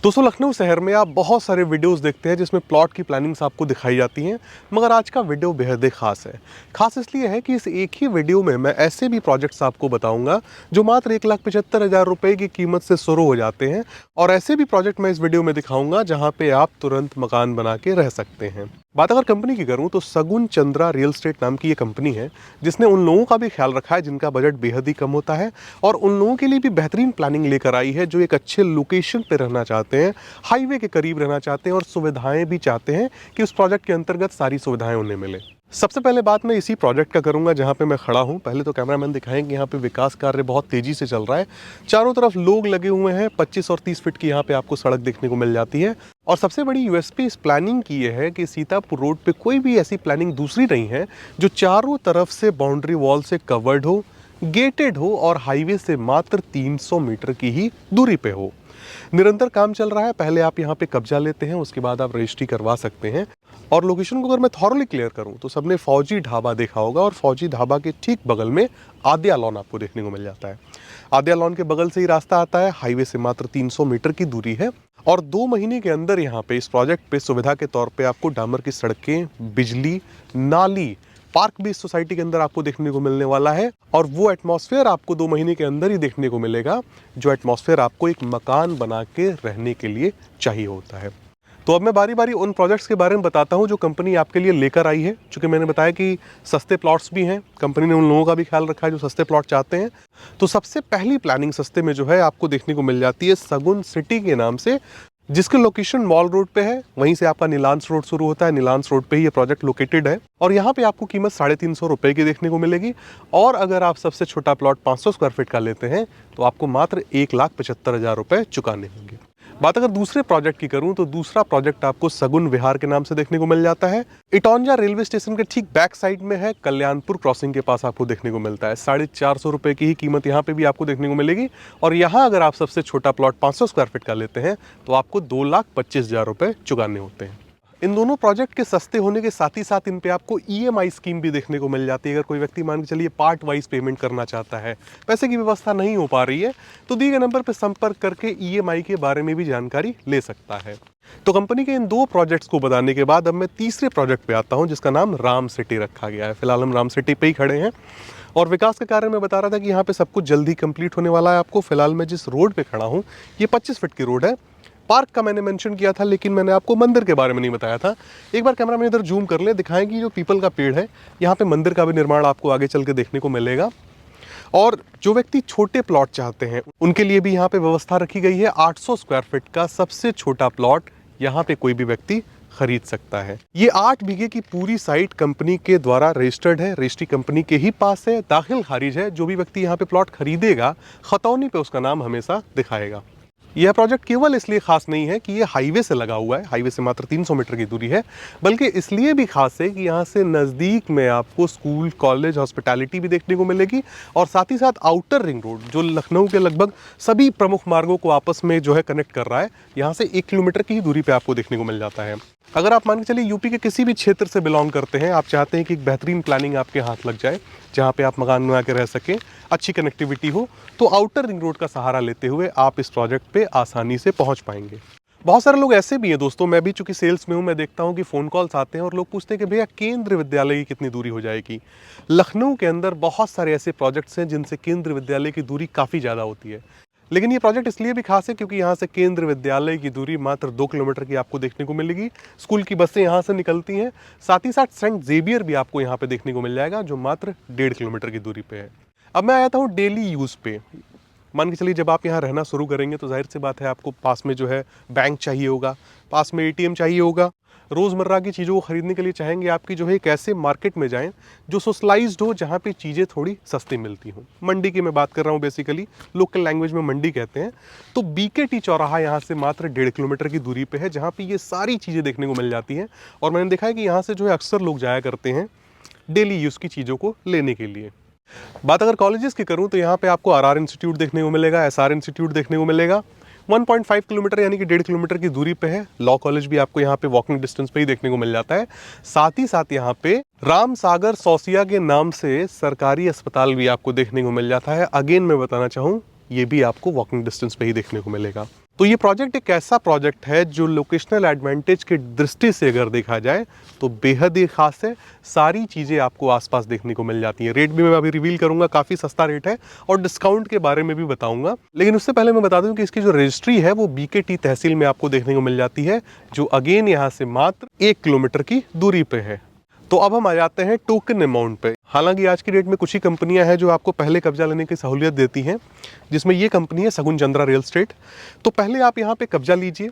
दोस्तों, लखनऊ शहर में आप बहुत सारे वीडियोस देखते हैं जिसमें प्लॉट की प्लानिंग्स आपको दिखाई जाती हैं, मगर आज का वीडियो बेहद ही खास है। खास इसलिए है कि इस एक ही वीडियो में मैं ऐसे भी प्रोजेक्ट्स आपको बताऊंगा जो मात्र 1,75,000 रुपए की कीमत से शुरू हो जाते हैं, और ऐसे भी प्रोजेक्ट मैं इस वीडियो में दिखाऊंगा जहां पे आप तुरंत मकान बना के रह सकते हैं। बात अगर कंपनी की करूं तो सगुन चंद्रा रियल एस्टेट नाम की ये कंपनी है जिसने उन लोगों का भी ख्याल रखा है जिनका बजट बेहद ही कम होता है, और उन लोगों के लिए भी बेहतरीन प्लानिंग लेकर आई है जो एक अच्छे लोकेशन पे रहना चाहते हैं, हाईवे के करीब रहना चाहते हैं और सुविधाएं भी चाहते हैं कि उस प्रोजेक्ट के अंतर्गत सारी सुविधाएं उन्हें मिले। सबसे पहले बात मैं इसी प्रोजेक्ट का करूंगा जहां पे मैं खड़ा हूं। पहले तो कैमरामैन दिखाएंगे यहाँ पे विकास कार्य बहुत तेजी से चल रहा है, चारों तरफ लोग लगे हुए हैं। 25 और 30 फीट की यहाँ पे आपको सड़क देखने को मिल जाती है, और सबसे बड़ी यूएसपी इस प्लानिंग की यह है कि सीतापुर रोड पे कोई भी ऐसी प्लानिंग दूसरी नहीं है जो चारों तरफ से बाउंड्री वॉल से कवर्ड हो, गेटेड हो और हाईवे से मात्र 300 मीटर की ही दूरी पे हो। निरंतर काम चल रहा है। पहले आप यहाँ पे कब्जा लेते हैं, उसके बाद आप रजिस्ट्री करवा सकते हैं। और लोकेशन को अगर मैं थॉरली क्लियर करूं तो सबने फौजी ढाबा देखा होगा, और फौजी ढाबा के ठीक बगल में आद्या लॉन आपको देखने को मिल जाता है। आद्या लॉन के बगल से ही रास्ता आता है, हाईवे से मात्र 300 मीटर की दूरी है, और 2 महीने के अंदर यहाँ पे इस प्रोजेक्ट पे सुविधा के तौर पे आपको डामर की सड़कें, बिजली, नाली, पार्क भी इस सोसाइटी के अंदर आपको देखने को मिलने वाला है। और वो एटमॉस्फेयर आपको 2 महीने के अंदर ही देखने को मिलेगा जो एटमॉस्फेयर आपको एक मकान बना के रहने के लिए चाहिए होता है। तो अब मैं बारी बारी उन प्रोजेक्ट्स के बारे में बताता हूं जो कंपनी आपके लिए लेकर आई है। चूंकि मैंने बताया कि सस्ते प्लॉट्स भी हैं, कंपनी ने उन लोगों का भी ख्याल रखा है जो सस्ते प्लॉट चाहते हैं। तो सबसे पहली प्लानिंग सस्ते में जो है आपको देखने को मिल जाती है सगुन सिटी के नाम से, जिसकी लोकेशन मॉल रोड पे है। वहीं से आपका नीलांस रोड शुरू होता है, नीलांस रोड पे ही ये प्रोजेक्ट लोकेटेड है, और यहाँ पे आपको कीमत 350 रुपए की देखने को मिलेगी। और अगर आप सबसे छोटा प्लॉट 500 स्क्वायर फीट का लेते हैं तो आपको मात्र 1,75,000 रुपए चुकाने होंगे। बात अगर दूसरे प्रोजेक्ट की करूं तो दूसरा प्रोजेक्ट आपको सगुन विहार के नाम से देखने को मिल जाता है। इटौंजा रेलवे स्टेशन के ठीक बैक साइड में है, कल्याणपुर क्रॉसिंग के पास आपको देखने को मिलता है। 450 रुपए की ही कीमत यहाँ पे भी आपको देखने को मिलेगी, और यहाँ अगर आप सबसे छोटा प्लॉट 500 स्क्वायर फीट का लेते हैं तो आपको 2,25,000 रुपए चुकाने होते हैं। इन दोनों प्रोजेक्ट के सस्ते होने के साथ ही साथ इन पे आपको ईएमआई स्कीम भी देखने को मिल जाती है। अगर कोई व्यक्ति मान के चलिए पार्ट वाइज पेमेंट करना चाहता है, पैसे की व्यवस्था नहीं हो पा रही है, तो दिए गए नंबर पर संपर्क करके ईएमआई के बारे में भी जानकारी ले सकता है। तो कंपनी के इन 2 प्रोजेक्ट्स को बताने के बाद अब मैं तीसरे प्रोजेक्ट पे आता हूं जिसका नाम राम सिटी रखा गया है। फिलहाल हम राम सिटी पे ही खड़े हैं, और विकास के कार्य में बता रहा था कि यहाँ पे सब कुछ जल्दी कंप्लीट होने वाला है। आपको फिलहाल मैं जिस रोड पे खड़ा हूँ ये 25 फीट की रोड है। पार्क का मैंने मेंशन किया था, लेकिन मैंने आपको मंदिर के बारे में नहीं बताया था। एक बार कैमरा में इधर जूम कर ले, दिखाएं कि जो पीपल का पेड़ है यहाँ पे मंदिर का भी निर्माण आपको आगे चल के देखने को मिलेगा। और जो व्यक्ति छोटे प्लॉट चाहते हैं उनके लिए भी यहाँ पे व्यवस्था रखी गई है। 800 स्क्वायर फीट का सबसे छोटा प्लॉट यहाँ पे कोई भी व्यक्ति खरीद सकता है। ये 8 बीघे की पूरी साइट कंपनी के द्वारा रजिस्टर्ड है, रजिस्ट्री कंपनी के ही पास है, दाखिल खारिज है। जो भी व्यक्ति यहाँ पे प्लॉट खरीदेगा खतौनी पे उसका नाम हमेशा दिखाएगा। यह प्रोजेक्ट केवल इसलिए खास नहीं है कि ये हाईवे से लगा हुआ है, हाईवे से मात्र 300 मीटर की दूरी है, बल्कि इसलिए भी खास है कि यहाँ से नज़दीक में आपको स्कूल, कॉलेज, हॉस्पिटैलिटी भी देखने को मिलेगी, और साथ ही साथ आउटर रिंग रोड जो लखनऊ के लगभग सभी प्रमुख मार्गों को आपस में जो है कनेक्ट कर रहा है, यहाँ से 1 किलोमीटर की ही दूरी पे आपको देखने को मिल जाता है। अगर आप मान के चलिए यूपी के किसी भी क्षेत्र से बिलोंग करते हैं, आप चाहते हैं कि एक बेहतरीन प्लानिंग आपके हाथ लग जाए जहाँ पे आप मकान बना के रह सकें, अच्छी कनेक्टिविटी हो, तो आउटर रिंग रोड का सहारा लेते हुए आप इस प्रोजेक्ट पे आसानी से पहुंच पाएंगे। बहुत सारे लोग ऐसे भी हैं दोस्तों, मैं भी चूंकि सेल्स में हूं, मैं देखता हूं कि फ़ोन कॉल्स आते हैं और लोग पूछते हैं कि भैया केंद्र विद्यालय की कितनी दूरी हो जाएगी। लखनऊ के अंदर बहुत सारे ऐसे प्रोजेक्ट्स हैं जिनसे केंद्र विद्यालय की दूरी काफ़ी ज़्यादा होती है, लेकिन ये प्रोजेक्ट इसलिए भी खास है क्योंकि यहाँ से केंद्र विद्यालय की दूरी मात्र 2 किलोमीटर की आपको देखने को मिलेगी। स्कूल की बसें यहाँ से निकलती हैं, साथ ही साथ सेंट जेवियर भी आपको यहाँ पे देखने को मिल जाएगा जो मात्र 1.5 किलोमीटर की दूरी पे है। अब मैं आया था डेली यूज़ पे। मान के चलिए जब आप यहाँ रहना शुरू करेंगे तो जाहिर सी बात है आपको पास में जो है बैंक चाहिए होगा, पास में एटीएम चाहिए होगा। रोज़मर्रा की चीज़ों को खरीदने के लिए चाहेंगे आपकी जो है एक ऐसे मार्केट में जाएं जो सोशलाइज्ड हो, जहाँ पे चीज़ें थोड़ी सस्ती मिलती हों। मंडी की मैं बात कर रहा हूँ, बेसिकली लोकल लैंग्वेज में मंडी कहते हैं। तो बीकेटी चौराहा यहाँ से मात्र 1.5 किलोमीटर की दूरी पे है, जहाँ पे ये सारी चीज़ें देखने को मिल जाती हैं। और मैंने देखा है कि यहाँ से जो है अक्सर लोग जाया करते हैं डेली यूज़ की चीज़ों को लेने के लिए। बात अगर कॉलेजेस की करूँ तो यहाँ पे आपको आरआर इंस्टीट्यूट देखने को मिलेगा, एसआर इंस्टीट्यूट देखने को मिलेगा। 1.5 किलोमीटर यानी कि 1.5 किलोमीटर की दूरी पे है। लॉ कॉलेज भी आपको यहाँ पे वॉकिंग डिस्टेंस पे ही देखने को मिल जाता है। साथ ही साथ यहाँ पे राम सागर सौसिया के नाम से सरकारी अस्पताल भी आपको देखने को मिल जाता है। अगेन मैं बताना चाहूँ ये भी आपको वॉकिंग डिस्टेंस पे ही देखने को मिलेगा। तो ये प्रोजेक्ट एक ऐसा प्रोजेक्ट है जो लोकेशनल एडवांटेज की दृष्टि से अगर देखा जाए तो बेहद ही खास है। सारी चीज़ें आपको आसपास देखने को मिल जाती हैं। रेट भी मैं अभी रिवील करूंगा, काफ़ी सस्ता रेट है और डिस्काउंट के बारे में भी बताऊंगा। लेकिन उससे पहले मैं बता दूं कि इसकी जो रजिस्ट्री है वो बीकेटी तहसील में आपको देखने को मिल जाती है, जो अगेन यहाँ से मात्र 1 किलोमीटर की दूरी पे है। तो अब हम आ जाते हैं टोकन अमाउंट पे। हालांकि आज की डेट में कुछ ही कंपनियां हैं जो आपको पहले कब्जा लेने की सहूलियत देती हैं, जिसमें ये कंपनी है सगुन चंद्रा रियल एस्टेट। तो पहले आप यहाँ पे कब्जा लीजिए,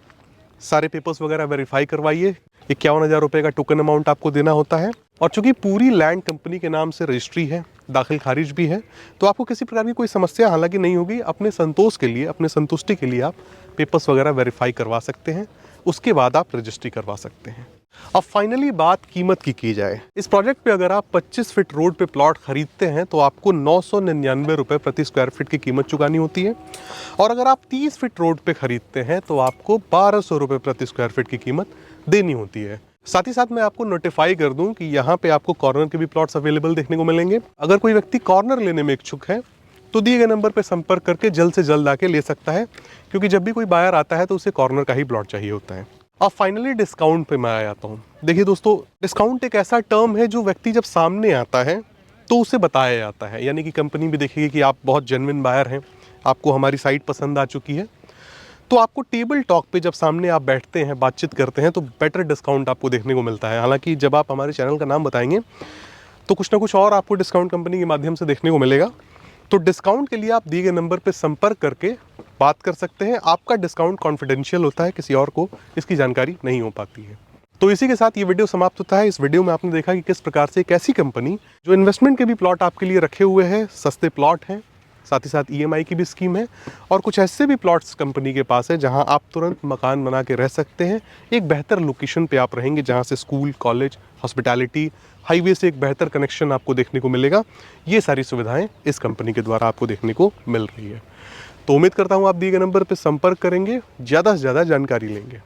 सारे पेपर्स वगैरह वेरीफाई करवाइए। 51,000 रुपये का टोकन अमाउंट आपको देना होता है। और चूंकि पूरी लैंड कंपनी के नाम से रजिस्ट्री है, दाखिल खारिज भी है, तो आपको किसी प्रकार की कोई समस्या हालांकि नहीं होगी। अपने संतोष के लिए, अपने संतुष्टि के लिए आप पेपर्स वगैरह वेरीफाई करवा सकते हैं, उसके बाद आप रजिस्ट्री करवा सकते हैं। अब फाइनली बात कीमत की जाए, इस प्रोजेक्ट पे अगर आप 25 फीट रोड पे प्लॉट खरीदते हैं तो आपको 999 रुपये प्रति स्क्वायर फीट की कीमत चुकानी होती है। और अगर आप 30 फीट रोड पे खरीदते हैं तो आपको 1200 रुपये प्रति स्क्वायर फीट की कीमत देनी होती है। साथ ही साथ मैं आपको नोटिफाई कर दूं कि यहाँ पे आपको कॉर्नर के भी प्लॉट्स अवेलेबल देखने को मिलेंगे। अगर कोई व्यक्ति कॉर्नर लेने में इच्छुक है तो दिए गए नंबर पर संपर्क करके जल्द से जल्द आके ले सकता है, क्योंकि जब भी कोई बायर आता है तो उसे कॉर्नर का ही प्लॉट चाहिए होता है। अब फाइनली डिस्काउंट पे मैं आ जाता हूँ। देखिए दोस्तों, डिस्काउंट एक ऐसा टर्म है जो व्यक्ति जब सामने आता है तो उसे बताया जाता है, यानी कि कंपनी भी देखेगी कि आप बहुत जेन्युइन बायर हैं, आपको हमारी साइट पसंद आ चुकी है, तो आपको टेबल टॉक पे जब सामने आप बैठते हैं, बातचीत करते हैं, तो बेटर डिस्काउंट आपको देखने को मिलता है। हालांकि जब आप हमारे चैनल का नाम बताएंगे तो कुछ ना कुछ और आपको डिस्काउंट कंपनी के माध्यम से देखने को मिलेगा। तो डिस्काउंट के लिए आप दिए गए नंबर पर संपर्क करके बात कर सकते हैं। आपका डिस्काउंट कॉन्फिडेंशियल होता है, किसी और को इसकी जानकारी नहीं हो पाती है। तो इसी के साथ ये वीडियो समाप्त होता है। इस वीडियो में आपने देखा कि किस प्रकार से एक ऐसी कंपनी जो इन्वेस्टमेंट के भी प्लॉट आपके लिए रखे हुए हैं, सस्ते प्लॉट हैं, साथ ही साथ EMI की भी स्कीम है, और कुछ ऐसे भी प्लॉट्स कंपनी के पास है जहां आप तुरंत मकान बना के रह सकते हैं। एक बेहतर लोकेशन पे आप रहेंगे जहां से स्कूल, कॉलेज, हॉस्पिटैलिटी, हाईवे से एक बेहतर कनेक्शन आपको देखने को मिलेगा। ये सारी सुविधाएं इस कंपनी के द्वारा आपको देखने को मिल रही है। तो उम्मीद करता हूँ आप दिए गए नंबर पर संपर्क करेंगे, ज़्यादा से ज़्यादा जानकारी लेंगे।